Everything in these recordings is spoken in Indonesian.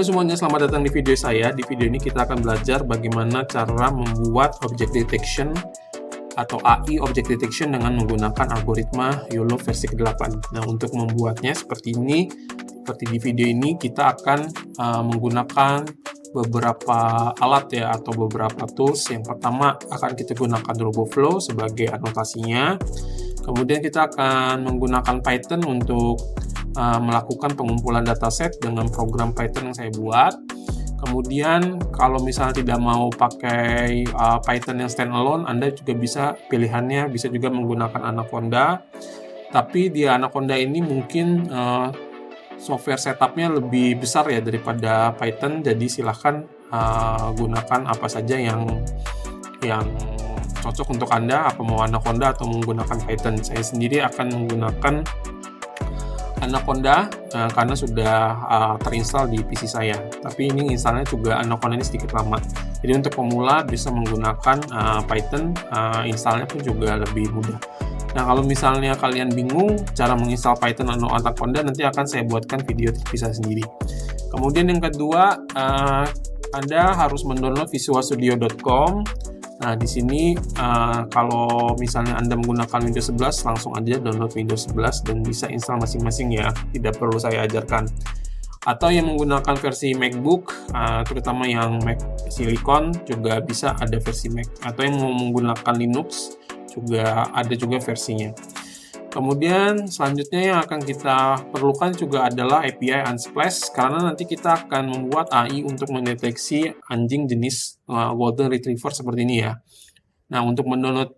Halo semuanya, selamat datang di video saya. Di video ini kita akan belajar bagaimana cara membuat object detection atau AI object detection dengan menggunakan algoritma YOLO versi ke-8. Nah, untuk membuatnya seperti ini, seperti di video ini, kita akan menggunakan beberapa alat ya, atau beberapa tools. Yang pertama akan kita gunakan RoboFlow sebagai anotasinya. Kemudian kita akan menggunakan Python untuk melakukan pengumpulan dataset dengan program Python yang saya buat. Kemudian kalau misalnya tidak mau pakai Python yang standalone, Anda juga bisa pilihannya bisa juga menggunakan Anaconda. Tapi di Anaconda ini mungkin software setupnya lebih besar ya daripada Python. Jadi silahkan gunakan apa saja yang cocok untuk Anda, apa mau Anaconda atau menggunakan Python. Saya sendiri akan menggunakan Anaconda karena sudah terinstall di PC saya. Tapi ini instalnya juga Anaconda ini sedikit lama. Jadi untuk pemula bisa menggunakan Python, installnya pun juga lebih mudah. Nah, kalau misalnya kalian bingung cara menginstal Python atau Anaconda, nanti akan saya buatkan video terpisah sendiri. Kemudian yang kedua, Anda harus mendownload visualstudio.com. Nah, di sini kalau misalnya Anda menggunakan Windows 11, langsung aja download Windows 11 dan bisa install masing-masing ya, tidak perlu saya ajarkan. Atau yang menggunakan versi MacBook, terutama yang Mac Silicon, juga bisa ada versi Mac. Atau yang mau menggunakan Linux, juga ada juga versinya. Kemudian selanjutnya yang akan kita perlukan juga adalah API Unsplash, karena nanti kita akan membuat AI untuk mendeteksi anjing jenis Golden Retriever seperti ini ya. Nah, untuk mendownload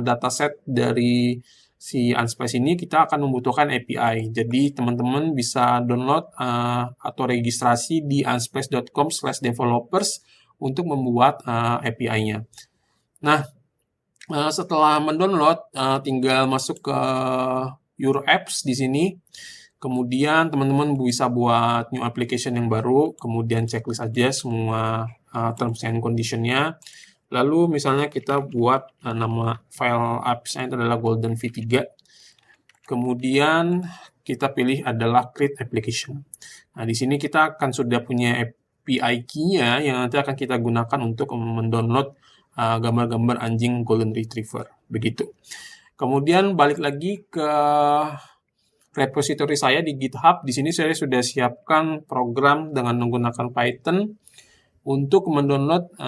dataset dari si Unsplash ini kita akan membutuhkan API. Jadi teman-teman bisa download atau registrasi di unsplash.com/developers untuk membuat API-nya. Nah, setelah mendownload, tinggal masuk ke Your Apps di sini. Kemudian teman-teman bisa buat new application yang baru. Kemudian checklist aja semua terms and condition-nya. Lalu misalnya kita buat nama file apps-nya itu adalah Golden V3. Kemudian kita pilih adalah create application. Nah, di sini kita akan sudah punya API key-nya yang nanti akan kita gunakan untuk mendownload gambar-gambar anjing Golden Retriever, begitu. Kemudian balik lagi ke repository saya di GitHub. Di sini saya sudah siapkan program dengan menggunakan Python untuk mendownload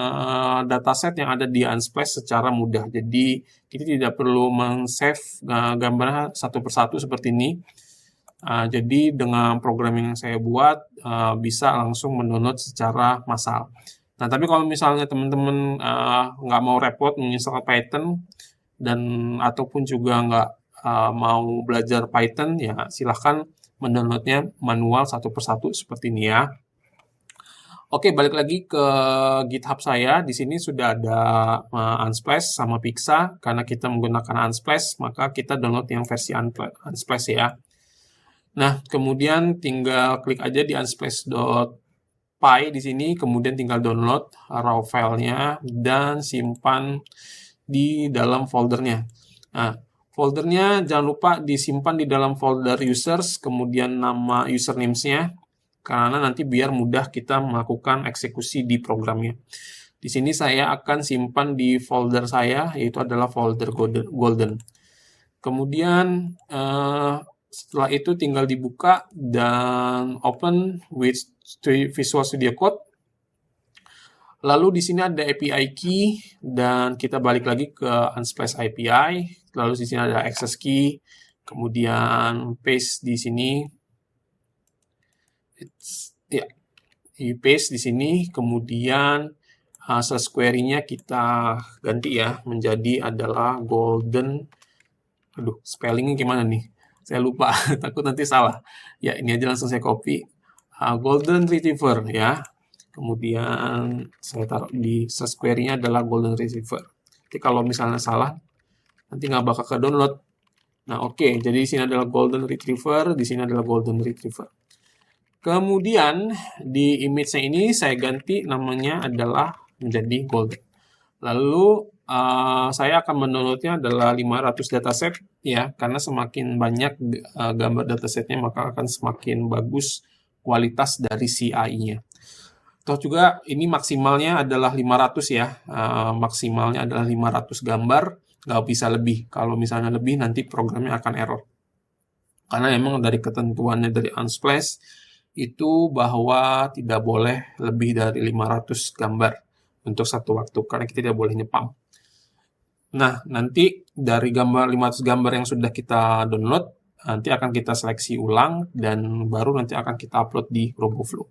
dataset yang ada di Unsplash secara mudah. Jadi kita tidak perlu men-save gambarnya satu persatu seperti ini. Jadi dengan program yang saya buat bisa langsung mendownload secara massal. Nah, tapi kalau misalnya teman-teman nggak mau repot menginstal Python dan ataupun juga nggak mau belajar Python, ya silahkan mendownloadnya manual satu persatu seperti ini ya. Oke, balik lagi ke GitHub saya. Di sini sudah ada Unsplash sama Pixa. Karena kita menggunakan Unsplash, maka kita download yang versi Unsplash ya. Nah, kemudian tinggal klik aja di unsplash.py di sini, kemudian tinggal download raw filenya dan simpan di dalam foldernya. Nah, foldernya jangan lupa disimpan di dalam folder users, kemudian nama usernames-nya, karena nanti biar mudah kita melakukan eksekusi di programnya. Di sini saya akan simpan di folder saya, yaitu adalah folder Golden. Kemudian setelah itu tinggal dibuka dan open with Visual Studio Code. Lalu di sini ada API key dan kita balik lagi ke Unsplash API. Lalu di sini ada access key, kemudian paste di sini. Paste di sini, kemudian source query-nya kita ganti ya menjadi adalah Golden. Aduh, spellingnya gimana nih? Saya lupa, takut nanti salah. Ya, ini aja langsung saya copy. Golden Retriever ya. Kemudian saya taruh di search query-nya adalah Golden Retriever. Jadi kalau misalnya salah, nanti nggak bakal ke download. Nah, oke. Jadi di sini adalah Golden Retriever, di sini adalah Golden Retriever. Kemudian di image-nya ini saya ganti namanya adalah menjadi Golden. Lalu saya akan mendownloadnya adalah 500 dataset ya, karena semakin banyak gambar datasetnya maka akan semakin bagus kualitas dari si AI-nya. Toh juga ini maksimalnya adalah 500 ya. Maksimalnya adalah 500 gambar, nggak bisa lebih. Kalau misalnya lebih nanti programnya akan error. Karena memang dari ketentuannya dari Unsplash itu bahwa tidak boleh lebih dari 500 gambar untuk satu waktu, karena kita tidak boleh nyepam. Nah, nanti dari 500 gambar yang sudah kita download, nanti akan kita seleksi ulang dan baru nanti akan kita upload di RoboFlow.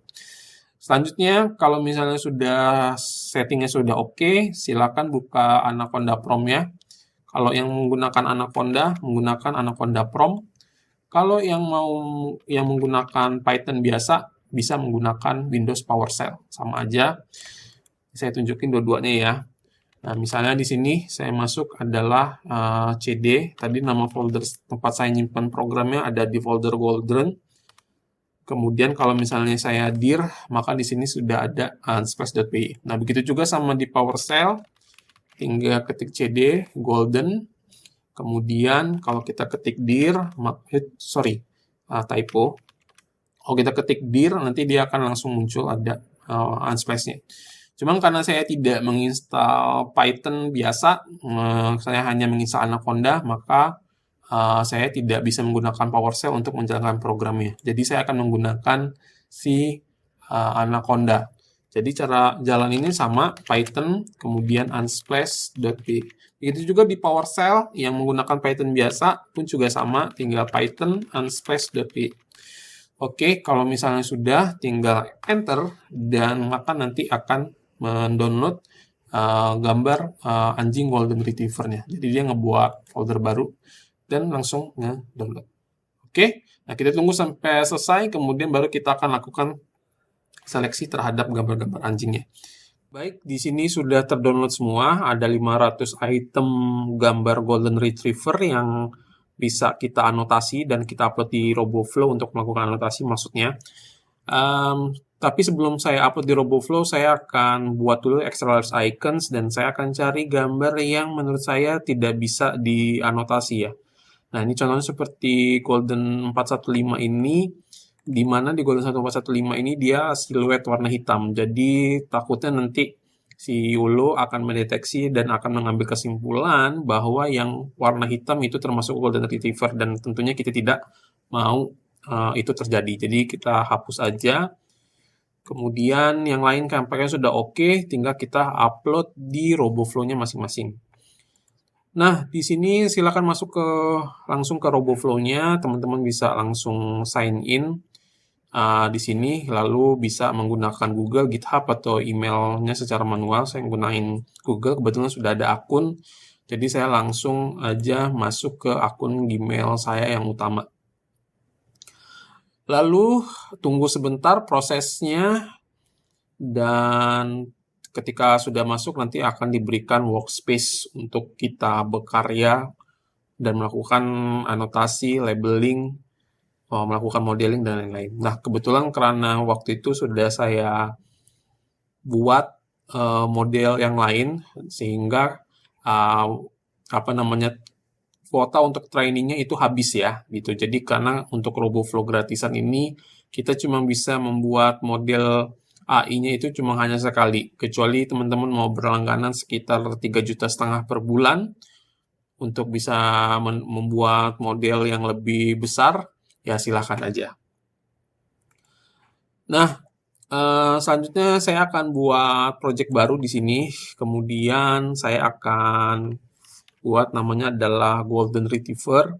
Selanjutnya, kalau misalnya sudah settingnya sudah oke, silakan buka Anaconda Prom ya. Kalau yang menggunakan menggunakan Anaconda Prom. Kalau yang menggunakan Python biasa, bisa menggunakan Windows PowerShell. Sama aja. Saya tunjukin dua-duanya ya. Nah, misalnya di sini saya masuk adalah CD. Tadi nama folder tempat saya nyimpan programnya ada di folder Golden. Kemudian kalau misalnya saya dir, maka di sini sudah ada unsplash.py. Nah, begitu juga sama di PowerShell, tinggal ketik cd golden. Kemudian kalau kita ketik dir, typo. Kalau kita ketik dir, nanti dia akan langsung muncul ada unsplash-nya. Cuma karena saya tidak menginstal Python biasa, saya hanya menginstal Anaconda, maka saya tidak bisa menggunakan PowerShell untuk menjalankan programnya. Jadi saya akan menggunakan si Anaconda. Jadi cara jalan ini sama, Python, kemudian unsplash.py. Begitu juga di PowerShell yang menggunakan Python biasa pun juga sama, tinggal Python unsplash.py. Oke, kalau misalnya sudah, tinggal enter dan maka nanti akan mendownload gambar anjing golden retriever-nya. Jadi dia ngebuat folder baru dan langsung nge-download. Oke, nah kita tunggu sampai selesai, kemudian baru kita akan lakukan seleksi terhadap gambar-gambar anjingnya. Baik, di sini sudah terdownload semua, ada 500 item gambar golden retriever yang bisa kita anotasi dan kita upload di RoboFlow untuk melakukan anotasi maksudnya. Tapi sebelum saya upload di RoboFlow, saya akan buat dulu extra large icons dan saya akan cari gambar yang menurut saya tidak bisa dianotasi ya. Nah, ini contohnya seperti Golden 415 ini, di mana di Golden 1415 ini dia siluet warna hitam. Jadi takutnya nanti si Yulo akan mendeteksi dan akan mengambil kesimpulan bahwa yang warna hitam itu termasuk Golden Retriever dan tentunya kita tidak mau itu terjadi. Jadi kita hapus aja. Kemudian yang lain tampaknya sudah oke, tinggal kita upload di RoboFlow-nya masing-masing. Nah, di sini silakan masuk langsung ke RoboFlow-nya, teman-teman bisa langsung sign in di sini, lalu bisa menggunakan Google, GitHub, atau emailnya secara manual. Saya menggunakan Google, kebetulan sudah ada akun, jadi saya langsung aja masuk ke akun Gmail saya yang utama. Lalu tunggu sebentar prosesnya, dan ketika sudah masuk nanti akan diberikan workspace untuk kita berkarya dan melakukan anotasi, labeling, melakukan modeling dan lain-lain. Nah, kebetulan karena waktu itu sudah saya buat model yang lain sehingga kuota untuk trainingnya itu habis ya gitu. Jadi karena untuk RoboFlow gratisan ini kita cuma bisa membuat model AI-nya itu cuma hanya sekali, kecuali teman-teman mau berlangganan sekitar 3,5 juta per bulan untuk bisa membuat model yang lebih besar, ya silahkan aja. Nah, selanjutnya saya akan buat project baru di sini, kemudian saya akan buat namanya adalah Golden Retriever.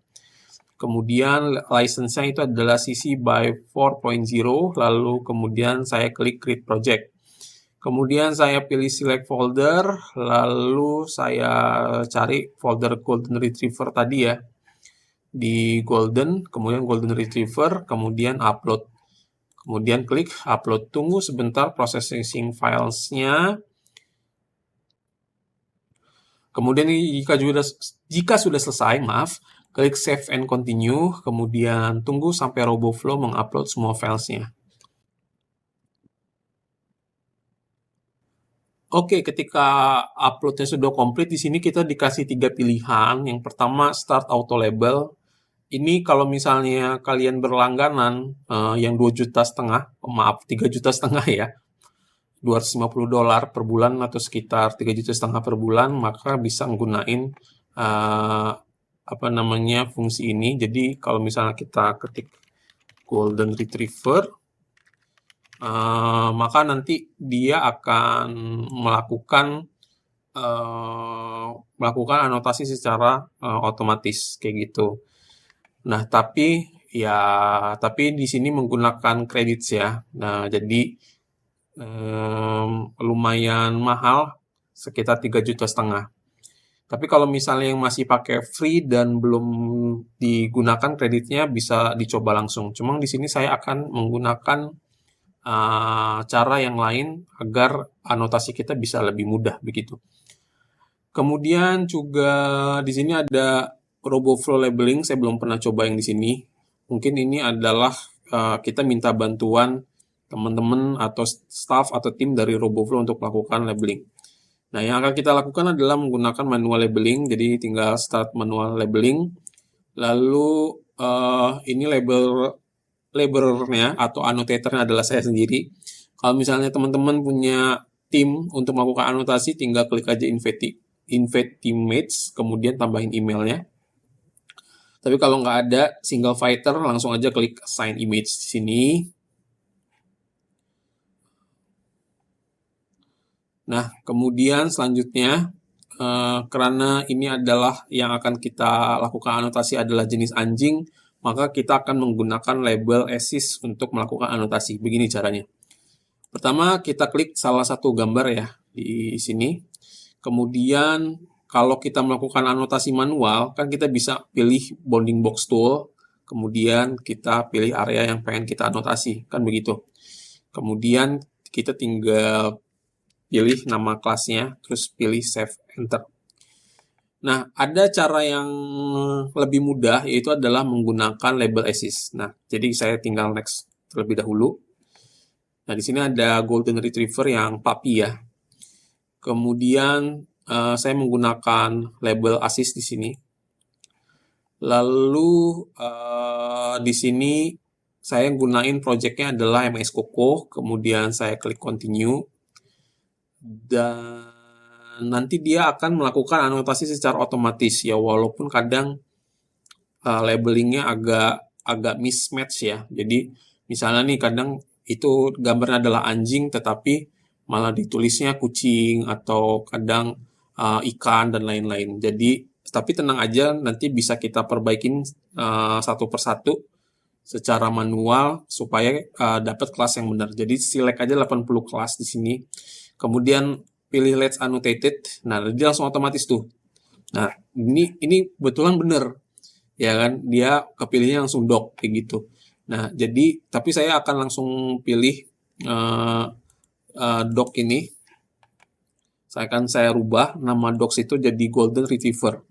Kemudian license-nya itu adalah CC by 4.0, lalu kemudian saya klik create project. Kemudian saya pilih select folder, lalu saya cari folder Golden Retriever tadi ya. Di Golden, kemudian Golden Retriever, kemudian upload. Kemudian klik upload, tunggu sebentar processing files-nya. Kemudian jika sudah selesai, klik save and continue, kemudian tunggu sampai RoboFlow mengupload semua filesnya. Oke, ketika uploadnya sudah komplit, di sini kita dikasih 3 pilihan. Yang pertama, start auto label. Ini kalau misalnya kalian berlangganan yang 2,5 juta, 3,5 juta ya. $250 per bulan atau sekitar 3,5 juta per bulan, maka bisa menggunakan fungsi ini. Jadi kalau misalnya kita ketik golden retriever, maka nanti dia akan melakukan anotasi secara otomatis kayak gitu. Nah, tapi di sini menggunakan credits ya. Nah, jadi lumayan mahal, sekitar 3,5 juta. Tapi kalau misalnya yang masih pakai free dan belum digunakan kreditnya, bisa dicoba langsung. Cuma di sini saya akan menggunakan cara yang lain agar anotasi kita bisa lebih mudah begitu. Kemudian juga di sini ada RoboFlow labeling. Saya belum pernah coba yang di sini. Mungkin ini adalah kita minta bantuan teman-teman atau staff atau tim dari RoboFlow untuk melakukan labeling. Nah, yang akan kita lakukan adalah menggunakan manual labeling. Jadi tinggal start manual labeling. Lalu ini labelernya atau annotatornya adalah saya sendiri. Kalau misalnya teman-teman punya tim untuk melakukan anotasi, tinggal klik aja invite teammates, kemudian tambahin emailnya. Tapi kalau nggak ada single fighter, langsung aja klik assign image di sini. Nah, kemudian selanjutnya, karena ini adalah yang akan kita lakukan anotasi adalah jenis anjing, maka kita akan menggunakan label assist untuk melakukan anotasi. Begini caranya. Pertama, kita klik salah satu gambar ya di sini. Kemudian, kalau kita melakukan anotasi manual, kan kita bisa pilih bounding box tool, kemudian kita pilih area yang pengen kita anotasi, kan begitu. Kemudian, kita tinggal pilih nama kelasnya, terus pilih save, enter. Nah, ada cara yang lebih mudah, yaitu adalah menggunakan label assist. Nah, jadi saya tinggal next terlebih dahulu. Nah, di sini ada golden retriever yang puppy ya. Kemudian saya menggunakan label assist di sini. Lalu di sini saya gunain projectnya adalah MS Coco. Kemudian saya klik continue. Dan nanti dia akan melakukan anotasi secara otomatis ya, walaupun kadang labelingnya agak mismatch ya. Jadi misalnya nih kadang itu gambarnya adalah anjing tetapi malah ditulisnya kucing atau kadang ikan dan lain-lain. Jadi tapi tenang aja, nanti bisa kita perbaikin satu persatu secara manual supaya dapat kelas yang benar. Jadi select aja 80 kelas di sini. Kemudian pilih Let's Annotated. Nah, dia langsung otomatis tuh. Nah, ini betulan bener. Ya kan? Dia kepilihnya langsung doc kayak gitu. Nah, jadi tapi saya akan langsung pilih doc ini. Saya rubah nama docs itu jadi Golden Retriever.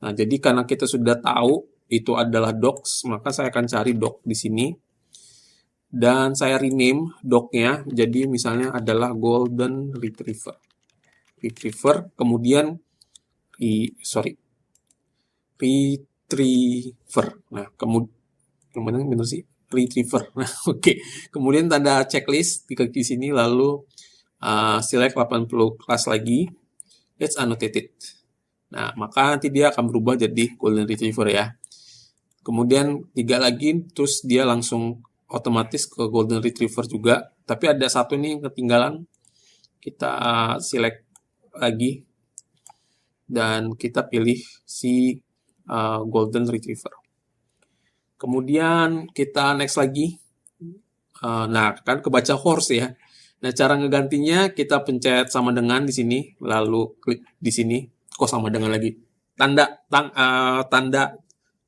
Nah, jadi karena kita sudah tahu itu adalah docs, maka saya akan cari doc di sini. Dan saya rename doc-nya jadi misalnya adalah Golden Retriever. Kemudian Retriever. Nah, kemudian benar sih Retriever. Nah, oke. Kemudian tanda checklist diklik di sini, lalu select 80 kelas lagi. Let's Annotated. Nah, maka nanti dia akan berubah jadi Golden Retriever ya. Kemudian 3 lagi, terus dia langsung otomatis ke Golden Retriever juga. Tapi ada satu nih yang ketinggalan. Kita select lagi. Dan kita pilih si Golden Retriever. Kemudian kita next lagi. Nah, kan kebaca horse ya. Nah, cara ngegantinya kita pencet sama dengan di sini. Lalu klik di sini. Kok sama dengan lagi? Tanda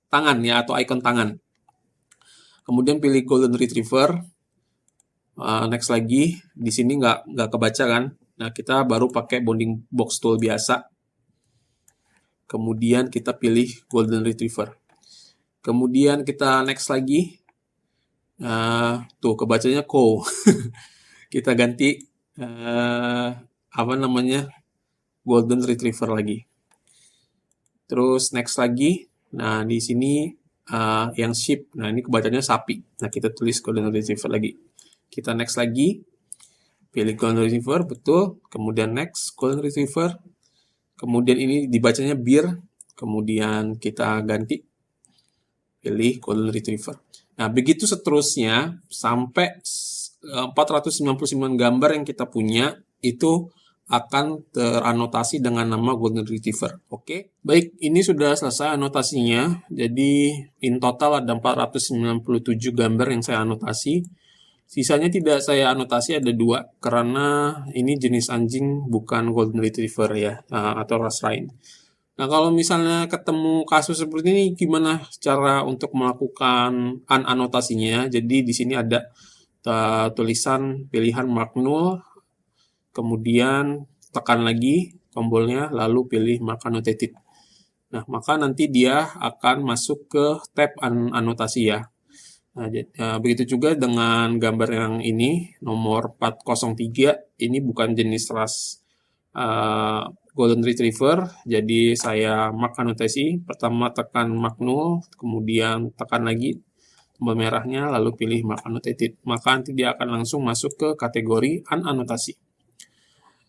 tangan ya, atau icon tangan. Kemudian pilih Golden Retriever. Next lagi, di sini nggak kebaca kan? Nah, kita baru pakai bounding box tool biasa. Kemudian kita pilih Golden Retriever. Kemudian kita next lagi. Tuh kebacanya co. Kita ganti Golden Retriever lagi. Terus next lagi. Nah, di sini yang sheep. Nah, ini kebacanya sapi. Nah, kita tulis Golden Retriever lagi. Kita next lagi. pilih golden retriever, betul. Kemudian next, golden retriever. Kemudian ini dibacanya beer. Kemudian kita ganti, pilih golden retriever. Nah, begitu seterusnya sampai 499 gambar yang kita punya itu akan teranotasi dengan nama golden retriever. Oke, baik, ini sudah selesai anotasinya. Jadi in total ada 497 gambar yang saya anotasi. Sisanya tidak saya anotasi, ada 2 karena ini jenis anjing bukan golden retriever ya, atau ras lain. Nah, kalau misalnya ketemu kasus seperti ini, gimana cara untuk melakukan anotasinya? Jadi di sini ada tulisan pilihan mark null, kemudian tekan lagi tombolnya, lalu pilih mark annotated. Nah, maka nanti dia akan masuk ke tab anotasi ya. Nah, begitu juga dengan gambar yang ini, nomor 403, ini bukan jenis ras golden retriever, jadi saya mark anotasi, pertama tekan mark null, kemudian tekan lagi tombol merahnya, lalu pilih mark annotated, maka nanti dia akan langsung masuk ke kategori anotasi.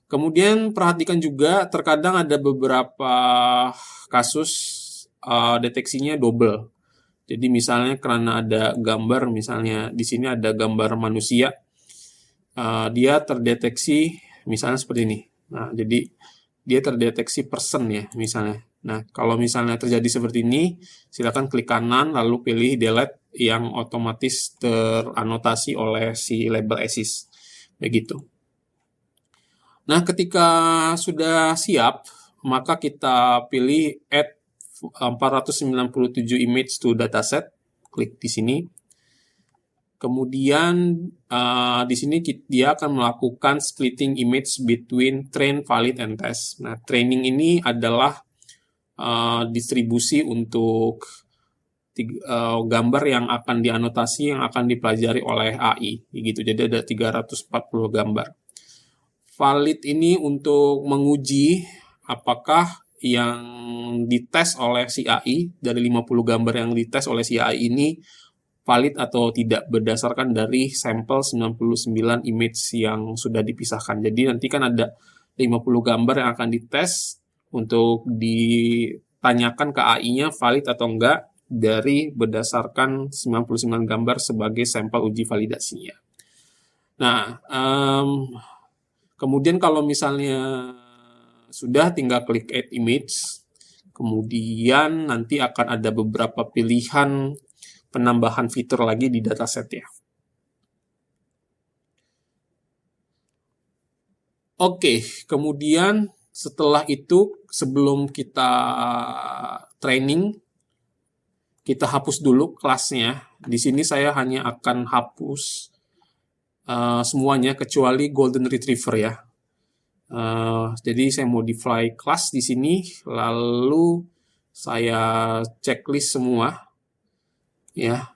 Kemudian perhatikan juga terkadang ada beberapa kasus deteksinya double. Jadi misalnya karena ada gambar, misalnya di sini ada gambar manusia, dia terdeteksi misalnya seperti ini. Nah, jadi dia terdeteksi person ya misalnya. Nah, kalau misalnya terjadi seperti ini, silakan klik kanan lalu pilih delete yang otomatis teranotasi oleh si label ASIS. Begitu. Nah, ketika sudah siap, maka kita pilih add 497 image to dataset. Klik di sini. Kemudian di sini dia akan melakukan splitting image between train, valid, and test. Nah, training ini adalah distribusi untuk gambar yang akan dianotasi, yang akan dipelajari oleh AI. Gitu. Jadi ada 340 gambar. Valid ini untuk menguji apakah yang dites oleh si AI, dari 50 gambar yang dites oleh si AI ini valid atau tidak berdasarkan dari sampel 99 image yang sudah dipisahkan. Jadi nanti kan ada 50 gambar yang akan dites untuk ditanyakan ke AI-nya valid atau enggak dari berdasarkan 99 gambar sebagai sampel uji validasinya. Nah, kemudian kalau misalnya sudah, tinggal klik add image, kemudian nanti akan ada beberapa pilihan penambahan fitur lagi di dataset ya. Oke, kemudian setelah itu sebelum kita training, kita hapus dulu kelasnya. Di sini saya hanya akan hapus semuanya kecuali golden retriever ya. Jadi saya modify class di sini, lalu saya checklist semua ya.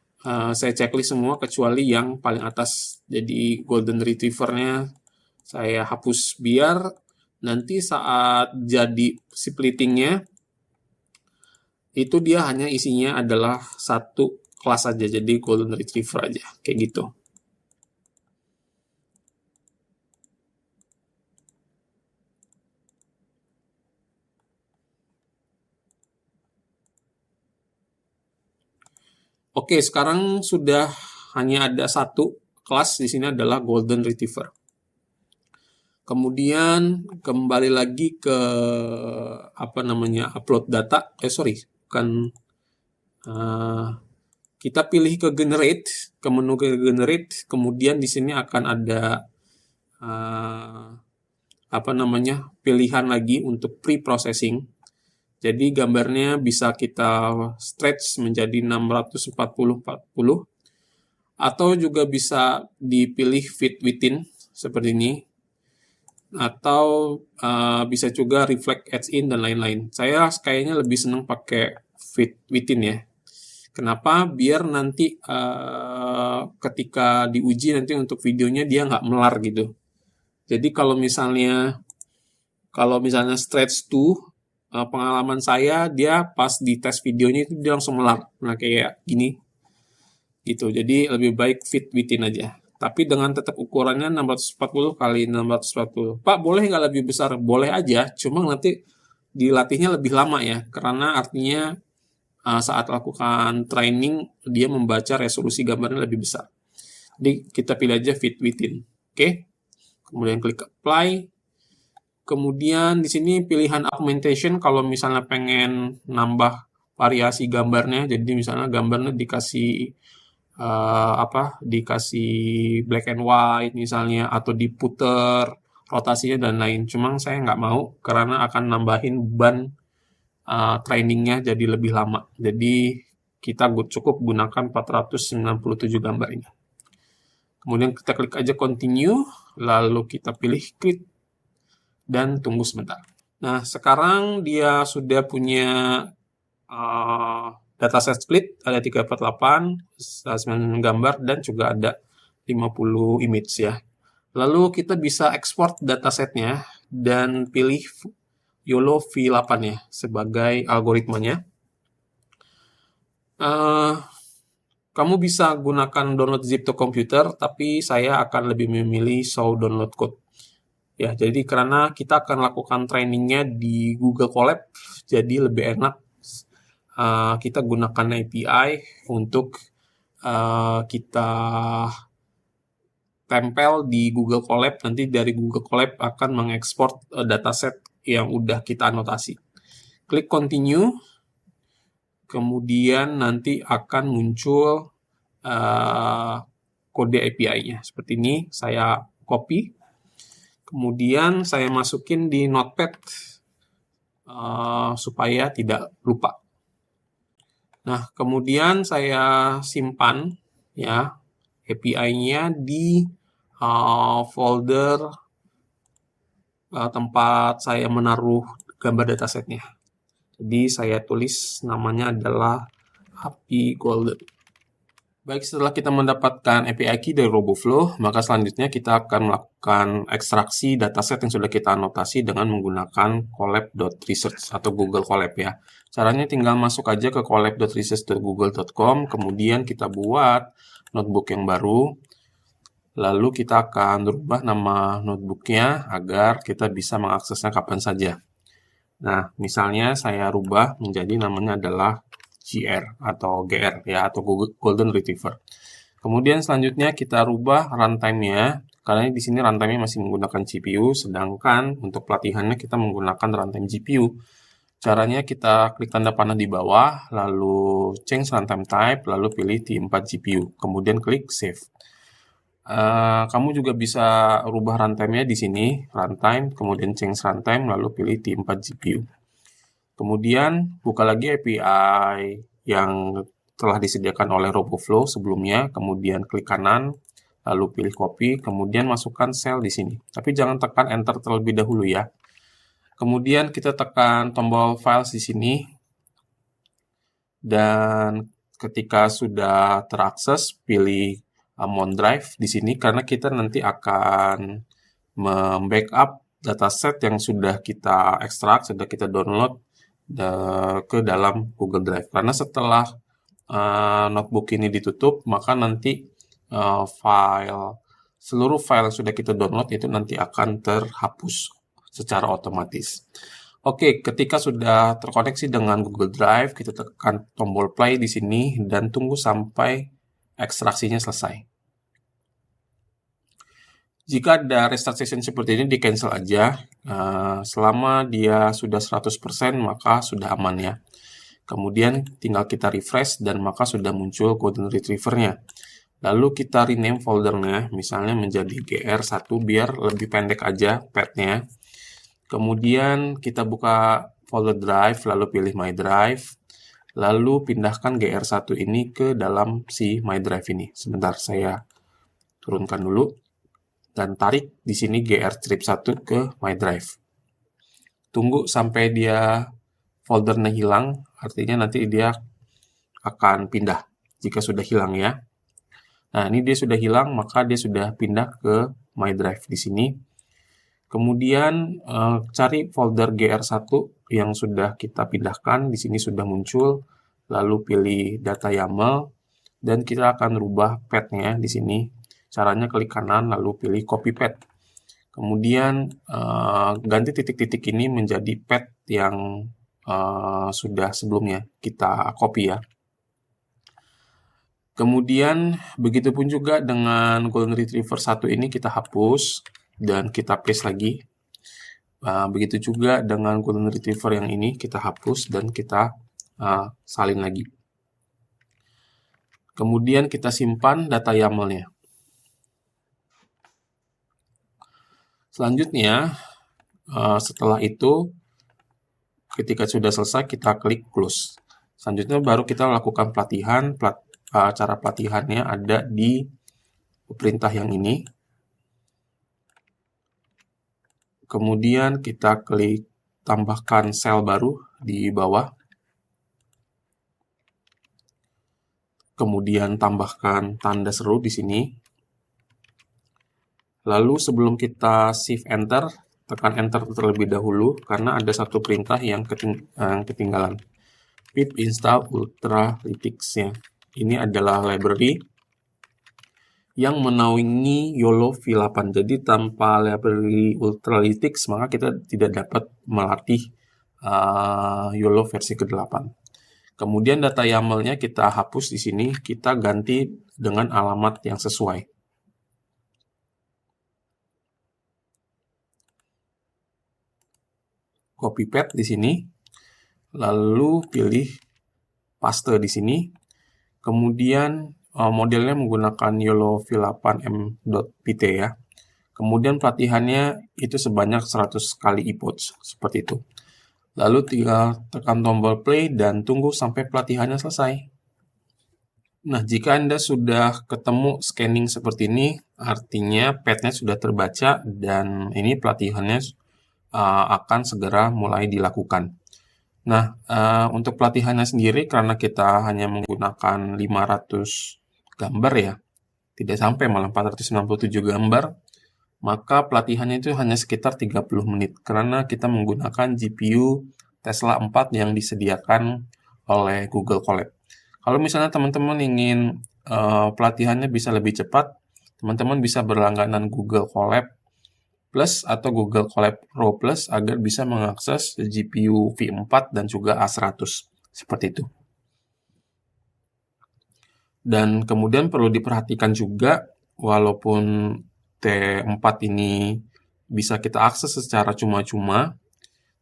Saya checklist semua kecuali yang paling atas. Jadi golden retriever-nya saya hapus biar nanti saat jadi splitting-nya itu dia hanya isinya adalah satu kelas aja, jadi golden retriever aja kayak gitu. Oke, sekarang sudah hanya ada satu kelas di sini adalah golden retriever. Kemudian kembali lagi ke upload data. Kita pilih ke generate, ke menu ke generate. Kemudian di sini akan ada pilihan lagi untuk pre-processing. Jadi gambarnya bisa kita stretch menjadi 640-40 atau juga bisa dipilih fit within seperti ini, atau bisa juga reflect edge in dan lain-lain. Saya kayaknya lebih senang pakai fit within ya. Kenapa? Biar nanti ketika diuji nanti untuk videonya dia nggak melar gitu. Jadi kalau misalnya stretch to, pengalaman saya dia pas di tes videonya itu dia langsung melar. Nah, kayak gini gitu. Jadi lebih baik fit within aja. tapi dengan tetap ukurannya 640 kali 640. Pak, boleh nggak lebih besar? Boleh aja, cuma nanti dilatihnya lebih lama ya, karena artinya saat lakukan training dia membaca resolusi gambarnya lebih besar. Jadi kita pilih aja fit within. Oke. Kemudian klik apply. Kemudian di sini pilihan augmentation kalau misalnya pengen nambah variasi gambarnya. Jadi misalnya gambarnya dikasih dikasih black and white misalnya, atau diputer rotasinya dan lain. Cuma saya nggak mau karena akan nambahin ban trainingnya jadi lebih lama. Jadi kita cukup gunakan 497 gambar ini. Kemudian kita klik aja continue, lalu kita pilih create dan tunggu sebentar. Nah, sekarang dia sudah punya dataset split, ada 348, 9 gambar, dan juga ada 50 image ya. Lalu kita bisa ekspor datasetnya dan pilih YOLO V8 ya sebagai algoritmanya. Kamu bisa gunakan download zip to computer, tapi saya akan lebih memilih show download code. Ya, jadi karena kita akan lakukan trainingnya di Google Colab, jadi lebih enak kita gunakan API untuk kita tempel di Google Colab. Nanti dari Google Colab akan mengekspor dataset yang udah kita anotasi. Klik continue, kemudian nanti akan muncul kode API-nya. Seperti ini, saya copy, kemudian saya masukin di Notepad supaya tidak lupa. Nah, kemudian saya simpan ya API-nya di folder tempat saya menaruh gambar datasetnya. Jadi saya tulis namanya adalah API Golden. Baik, setelah kita mendapatkan API key dari RoboFlow, maka selanjutnya kita akan melakukan ekstraksi dataset yang sudah kita anotasi dengan menggunakan colab.research atau Google Colab ya. Caranya tinggal masuk aja ke colab.research.google.com, kemudian kita buat notebook yang baru. Lalu kita akan rubah nama notebooknya agar kita bisa mengaksesnya kapan saja. Nah, misalnya saya rubah menjadi namanya adalah GR atau GR ya, atau Golden Retriever. Kemudian selanjutnya kita rubah runtime-nya, karena di sini runtime-nya masih menggunakan CPU, sedangkan untuk pelatihannya kita menggunakan runtime GPU. Caranya kita klik tanda panah di bawah, lalu change runtime type, lalu pilih T4 GPU, kemudian klik save. Kamu juga bisa rubah runtime-nya di sini, runtime, kemudian change runtime, lalu pilih T4 GPU. Kemudian buka lagi API yang telah disediakan oleh RoboFlow sebelumnya, kemudian klik kanan, lalu pilih copy, kemudian masukkan sel di sini. Tapi jangan tekan enter terlebih dahulu ya. Kemudian kita tekan tombol files di sini, dan ketika sudah terakses, pilih OneDrive di sini karena kita nanti akan membackup dataset yang sudah kita ekstrak, sudah kita download ke dalam Google Drive. Karena setelah notebook ini ditutup, maka nanti seluruh file yang sudah kita download itu nanti akan terhapus secara otomatis. Oke, ketika sudah terkoneksi dengan Google Drive, kita tekan tombol play di sini dan tunggu sampai ekstraksinya selesai. Jika ada restart session seperti ini, di-cancel aja. Selama dia sudah 100%, maka sudah aman ya. Kemudian tinggal kita refresh dan maka sudah muncul Golden Retriever-nya. Lalu kita rename foldernya, misalnya menjadi GR1 biar lebih pendek aja path-nya. Kemudian kita buka folder drive, lalu pilih My Drive. Lalu pindahkan GR1 ini ke dalam si My Drive ini. Sebentar, saya turunkan dulu. Dan tarik di sini GR strip 1 ke My Drive. Tunggu sampai dia foldernya hilang, artinya nanti dia akan pindah jika sudah hilang ya. Nah, ini dia sudah hilang, maka dia sudah pindah ke My Drive di sini. Kemudian cari folder GR1 yang sudah kita pindahkan, di sini sudah muncul, lalu pilih data YAML dan kita akan rubah path-nya di sini Caranya klik kanan lalu pilih copy path. Kemudian ganti titik-titik ini menjadi path yang sudah sebelumnya kita copy ya. Kemudian begitupun juga dengan Golden Retriever 1 ini kita hapus dan kita paste lagi. Begitu juga dengan Golden Retriever yang ini kita hapus dan kita salin lagi. Kemudian kita simpan data YAML-nya. Selanjutnya, setelah itu, ketika sudah selesai, kita klik close. Selanjutnya baru kita lakukan pelatihan. Cara pelatihannya ada di perintah yang ini. Kemudian kita klik tambahkan sel baru di bawah. Kemudian tambahkan tanda seru di sini. Lalu sebelum kita shift enter, tekan enter terlebih dahulu karena ada satu perintah yang ketinggalan. Pip install Ultralytics-nya. Ini adalah library yang menaungi YOLO v8. Jadi tanpa library Ultralytics maka kita tidak dapat melatih YOLO versi ke-8. Kemudian data YAML-nya kita hapus di sini, kita ganti dengan alamat yang sesuai. Copy path di sini, lalu pilih paste di sini. Kemudian modelnya menggunakan YOLO v8m.pt ya. Kemudian pelatihannya itu sebanyak 100 kali epoch, seperti itu. Lalu tinggal tekan tombol play dan tunggu sampai pelatihannya selesai. Nah, jika Anda sudah ketemu scanning seperti ini, artinya path-nya sudah terbaca dan ini pelatihannya akan segera mulai dilakukan. Nah, untuk pelatihannya sendiri karena kita hanya menggunakan 500 gambar ya, tidak sampai malah 497 gambar, maka pelatihannya itu hanya sekitar 30 menit karena kita menggunakan GPU Tesla 4 yang disediakan oleh Google Colab. Kalau misalnya teman-teman ingin pelatihannya bisa lebih cepat, teman-teman bisa berlangganan Google Colab Plus atau Google Colab Pro Plus agar bisa mengakses GPU V4 dan juga A100 seperti itu. Dan kemudian perlu diperhatikan juga walaupun T4 ini bisa kita akses secara cuma-cuma,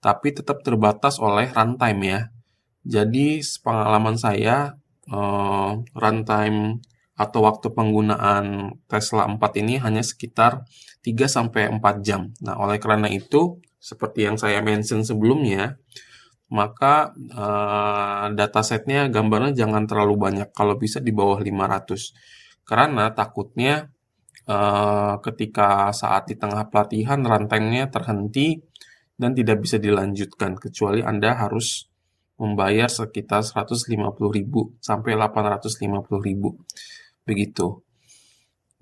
tapi tetap terbatas oleh runtime ya. Jadi pengalaman saya, runtime atau waktu penggunaan Tesla 4 ini hanya sekitar 3-4 jam. Nah, oleh karena itu, seperti yang saya mention sebelumnya, maka datasetnya, gambarnya jangan terlalu banyak, kalau bisa di bawah 500. Karena takutnya ketika saat di tengah pelatihan runtime-nya terhenti dan tidak bisa dilanjutkan, kecuali Anda harus membayar sekitar 150.000 sampai 850.000. Begitu.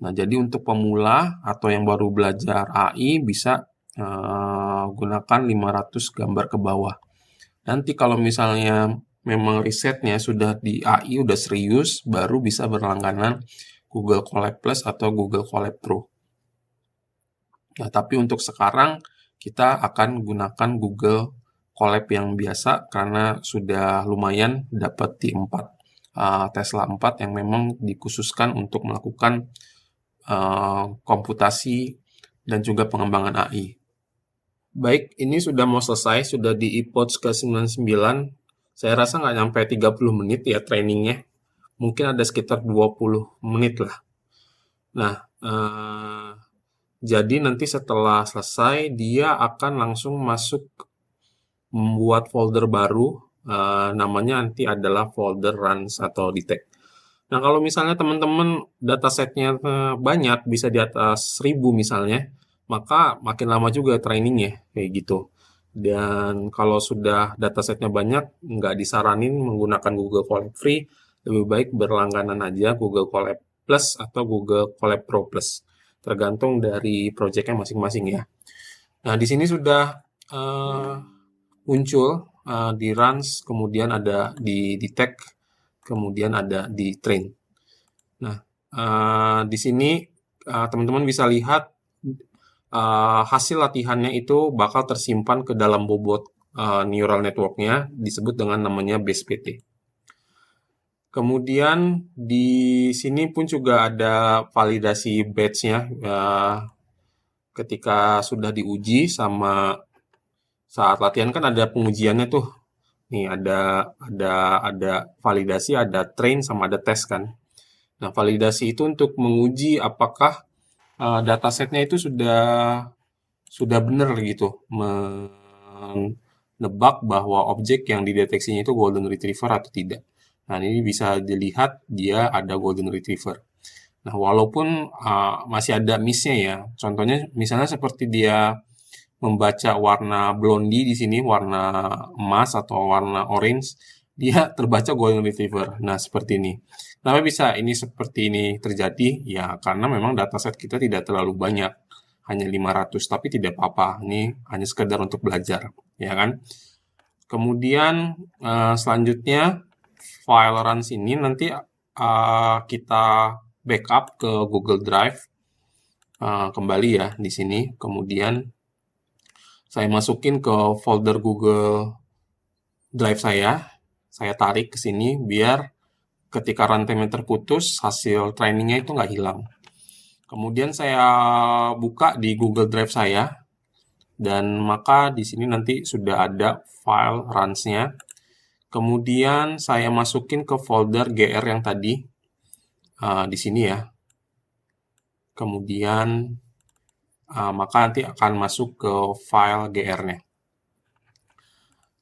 Nah, jadi untuk pemula atau yang baru belajar AI bisa gunakan 500 gambar ke bawah. Nanti kalau misalnya memang risetnya sudah di AI udah serius, baru bisa berlangganan Google Colab Plus atau Google Colab Pro. Nah, tapi untuk sekarang kita akan gunakan Google Colab yang biasa karena sudah lumayan dapat di 4 Tesla 4 yang memang dikhususkan untuk melakukan komputasi dan juga pengembangan AI. Baik, ini sudah mau selesai, sudah di epoch ke-99. Saya rasa nggak nyampe 30 menit ya trainingnya. Mungkin ada sekitar 20 menit lah. Nah, jadi nanti setelah selesai, dia akan langsung masuk membuat folder baru. Namanya nanti adalah folder runs atau detect. Nah, kalau misalnya teman-teman datasetnya banyak, bisa di atas 1000 misalnya, maka makin lama juga trainingnya, kayak gitu. Dan kalau sudah datasetnya banyak, nggak disaranin menggunakan Google Colab Free, lebih baik berlangganan aja Google Colab Plus atau Google Colab Pro Plus. Tergantung dari projectnya masing-masing ya. Nah, di sini sudah muncul di runs, kemudian ada di detect, kemudian ada di train. Nah, di sini teman-teman bisa lihat hasil latihannya itu bakal tersimpan ke dalam bobot neural network-nya, disebut dengan namanya base PT. Kemudian di sini pun juga ada validasi batch-nya. Ketika sudah diuji sama saat latihan kan ada pengujiannya tuh. Nih ada validasi, ada train sama ada tes kan. Nah, validasi itu untuk menguji apakah datasetnya itu sudah benar gitu menebak bahwa objek yang dideteksinya itu golden retriever atau tidak. Nah, ini bisa dilihat dia ada golden retriever. Nah, walaupun masih ada miss-nya ya. Contohnya misalnya seperti dia membaca warna blondie di sini, warna emas atau warna orange, dia terbaca golden retriever. Nah, seperti ini. Kenapa bisa ini seperti ini terjadi? Ya, karena memang dataset kita tidak terlalu banyak. Hanya 500, tapi tidak apa-apa. Ini hanya sekedar untuk belajar, ya kan? Kemudian selanjutnya file runs ini nanti kita backup ke Google Drive kembali ya di sini. Kemudian saya masukin ke folder Google Drive saya tarik ke sini biar ketika runtime terputus hasil trainingnya itu nggak hilang. Kemudian saya buka di Google Drive saya dan maka di sini nanti sudah ada file runs-nya. Kemudian saya masukin ke folder GR yang tadi di sini ya. Kemudian maka nanti akan masuk ke file GR-nya.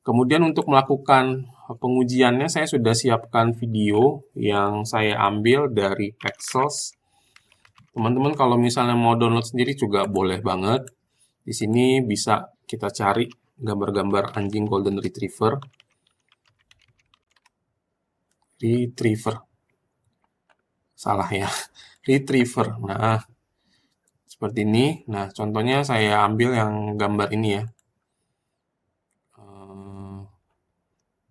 Kemudian untuk melakukan pengujiannya saya sudah siapkan video yang saya ambil dari Pexels. Teman-teman kalau misalnya mau download sendiri juga boleh banget. Di sini bisa kita cari gambar-gambar anjing golden retriever. Salah ya. Retriever. Nah, seperti ini. Nah, contohnya saya ambil yang gambar ini ya.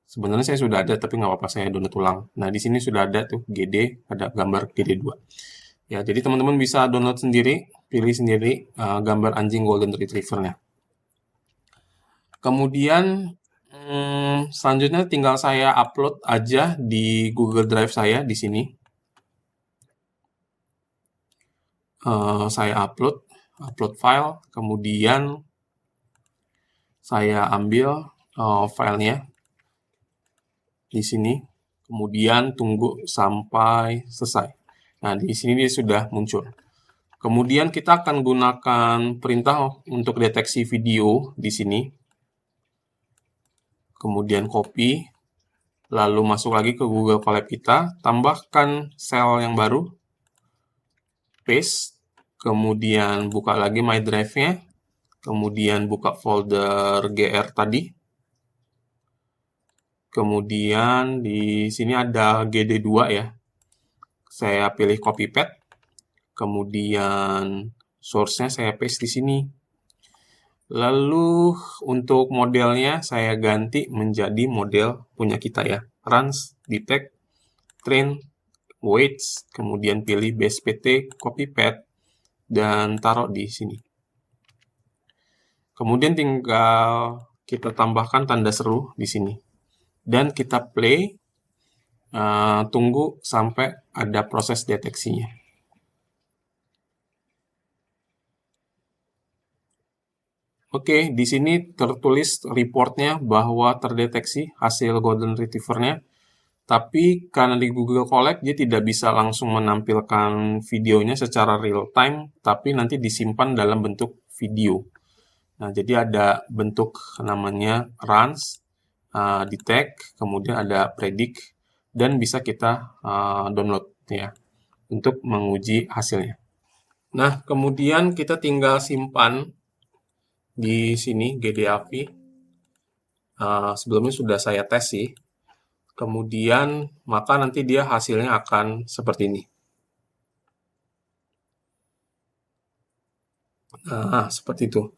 Sebenarnya saya sudah ada, tapi nggak apa-apa saya download ulang. Nah, di sini sudah ada tuh GD, ada gambar GD2. Ya, jadi teman-teman bisa download sendiri, pilih sendiri gambar anjing golden retriever-nya. Kemudian selanjutnya tinggal saya upload aja di Google Drive saya di sini. Saya upload file, kemudian saya ambil filenya di sini, kemudian tunggu sampai selesai. Nah, di sini dia sudah muncul. Kemudian kita akan gunakan perintah untuk deteksi video di sini. Kemudian copy, lalu masuk lagi ke Google Colab kita, tambahkan sel yang baru, paste, kemudian buka lagi My Drive-nya, kemudian buka folder GR tadi. Kemudian di sini ada GD2 ya. Saya pilih copy path. Kemudian source-nya saya paste di sini. Lalu untuk modelnya saya ganti menjadi model punya kita ya. Runs, detect, train, weights, kemudian pilih base PT, copy path, dan taruh di sini. Kemudian tinggal kita tambahkan tanda seru di sini. Dan kita play, tunggu sampai ada proses deteksinya. Oke, di sini tertulis reportnya bahwa terdeteksi hasil golden retriever-nya. Tapi karena di Google Colab dia tidak bisa langsung menampilkan videonya secara real time, tapi nanti disimpan dalam bentuk video. Nah, jadi ada bentuk namanya runs, detect, kemudian ada predict, dan bisa kita download ya untuk menguji hasilnya. Nah, kemudian kita tinggal simpan di sini GDAV. Sebelumnya sudah saya tes sih. Kemudian maka nanti dia hasilnya akan seperti ini. Nah, seperti itu.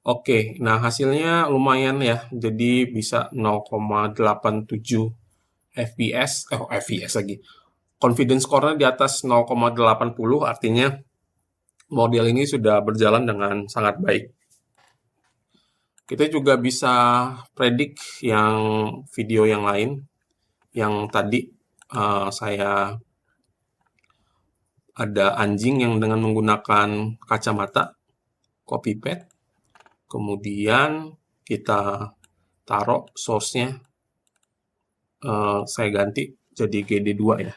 Oke, nah hasilnya lumayan ya. Jadi bisa 0,87 FPS lagi. Confidence score-nya di atas 0,80 artinya model ini sudah berjalan dengan sangat baik. Kita juga bisa predik yang video yang lain, yang tadi saya ada anjing yang dengan menggunakan kacamata copy paste, kemudian kita taruh source-nya, saya ganti jadi GD2 ya,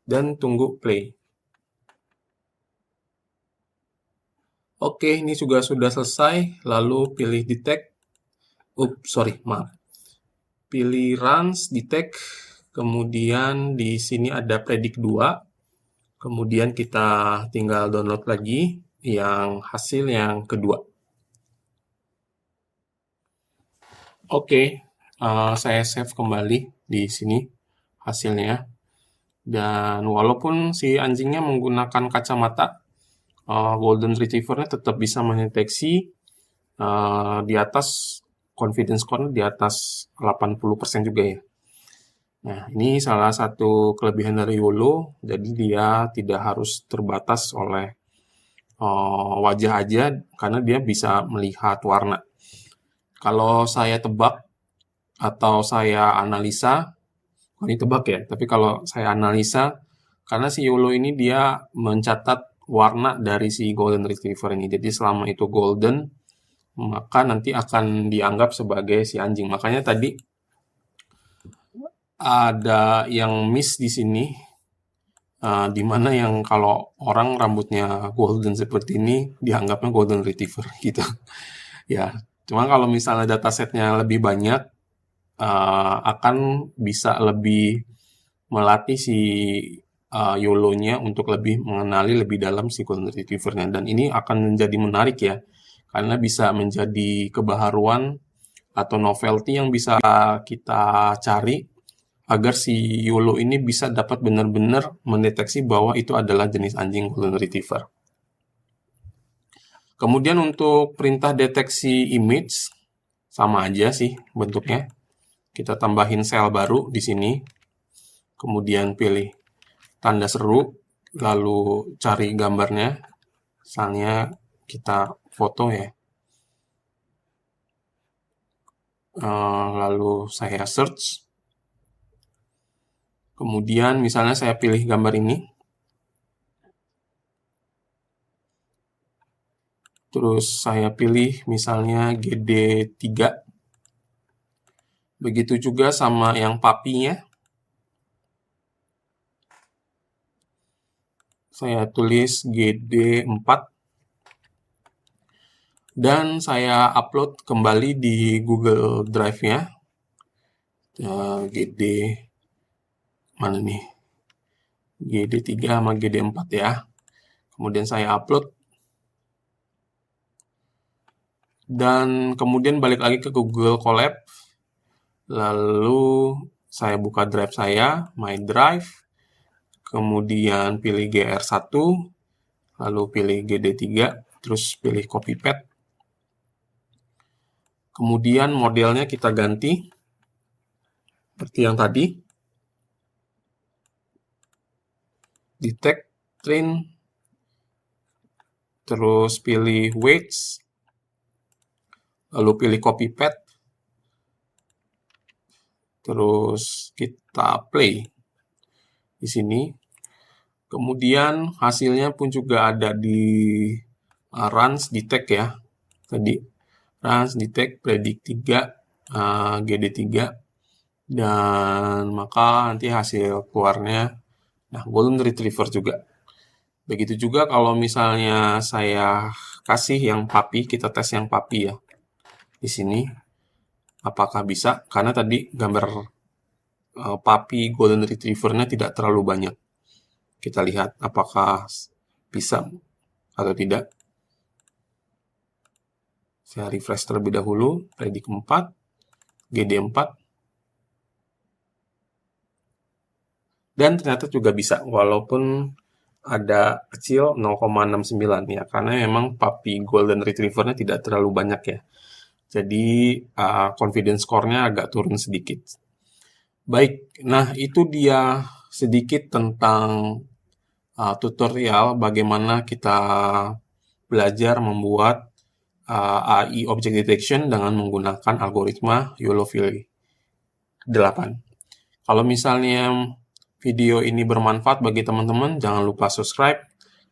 dan tunggu play. Oke, ini juga sudah selesai. Lalu pilih detect. Pilih runs, detect. Kemudian di sini ada predict 2. Kemudian kita tinggal download lagi yang hasil yang kedua. Oke, saya save kembali di sini hasilnya. Dan walaupun si anjingnya menggunakan kacamata, Golden Retriever-nya tetap bisa mendeteksi di atas confidence score di atas 80% juga ya. Nah, ini salah satu kelebihan dari YOLO, jadi dia tidak harus terbatas oleh wajah aja, karena dia bisa melihat warna. Kalau saya tebak atau saya analisa, ini tebak ya, tapi kalau saya analisa, karena si YOLO ini dia mencatat warna dari si Golden Retriever ini. Jadi selama itu golden, maka nanti akan dianggap sebagai si anjing. Makanya tadi ada yang miss di sini, di mana yang kalau orang rambutnya golden seperti ini dianggapnya Golden Retriever gitu. Ya, cuma kalau misalnya datasetnya lebih banyak, akan bisa lebih melatih si YOLO-nya untuk lebih mengenali lebih dalam si Golden Retriever-nya. Dan ini akan menjadi menarik ya, karena bisa menjadi kebaharuan atau novelty yang bisa kita cari agar si YOLO ini bisa dapat benar-benar mendeteksi bahwa itu adalah jenis anjing Golden Retriever. Kemudian untuk perintah deteksi image, sama aja sih bentuknya. Kita tambahin sel baru di sini. Kemudian pilih tanda seru, lalu cari gambarnya. Misalnya kita foto ya. Lalu saya search. Kemudian misalnya saya pilih gambar ini. Terus saya pilih misalnya GD3. Begitu juga sama yang papinya. Saya tulis GD4. Dan saya upload kembali di Google Drive-nya. GD mana nih? GD3 sama GD4 ya. Kemudian saya upload. Dan kemudian balik lagi ke Google Colab. Lalu saya buka drive saya, My Drive. Kemudian pilih GR1. Lalu pilih GD3. Terus pilih copy paste. Kemudian modelnya kita ganti. Seperti yang tadi. Detect, train. Terus pilih weights. Lalu pilih copy paste. Terus kita play di sini. Kemudian hasilnya pun juga ada di runs detect ya. Tadi runs detect predict 3 GD3, dan maka nanti hasil keluarnya Golden Retriever juga. Begitu juga kalau misalnya saya kasih yang papi, kita tes yang papi ya. Di sini apakah bisa? Karena tadi gambar papi Golden Retriever-nya tidak terlalu banyak. Kita lihat apakah bisa atau tidak. Saya refresh terlebih dahulu, predict 4, GD4. Dan ternyata juga bisa, walaupun ada kecil 0,69 ya, karena memang papi Golden Retriever-nya tidak terlalu banyak ya. Jadi confidence score-nya agak turun sedikit. Baik, nah itu dia sedikit tentang tutorial bagaimana kita belajar membuat AI Object Detection dengan menggunakan algoritma YOLOVILI 8. Kalau misalnya video ini bermanfaat bagi teman-teman, jangan lupa subscribe,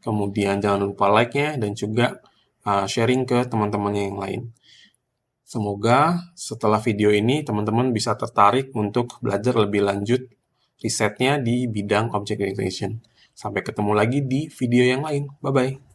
kemudian jangan lupa like-nya, dan juga sharing ke teman-teman yang lain. Semoga setelah video ini teman-teman bisa tertarik untuk belajar lebih lanjut risetnya di bidang Object Detection. Sampai ketemu lagi di video yang lain. Bye-bye.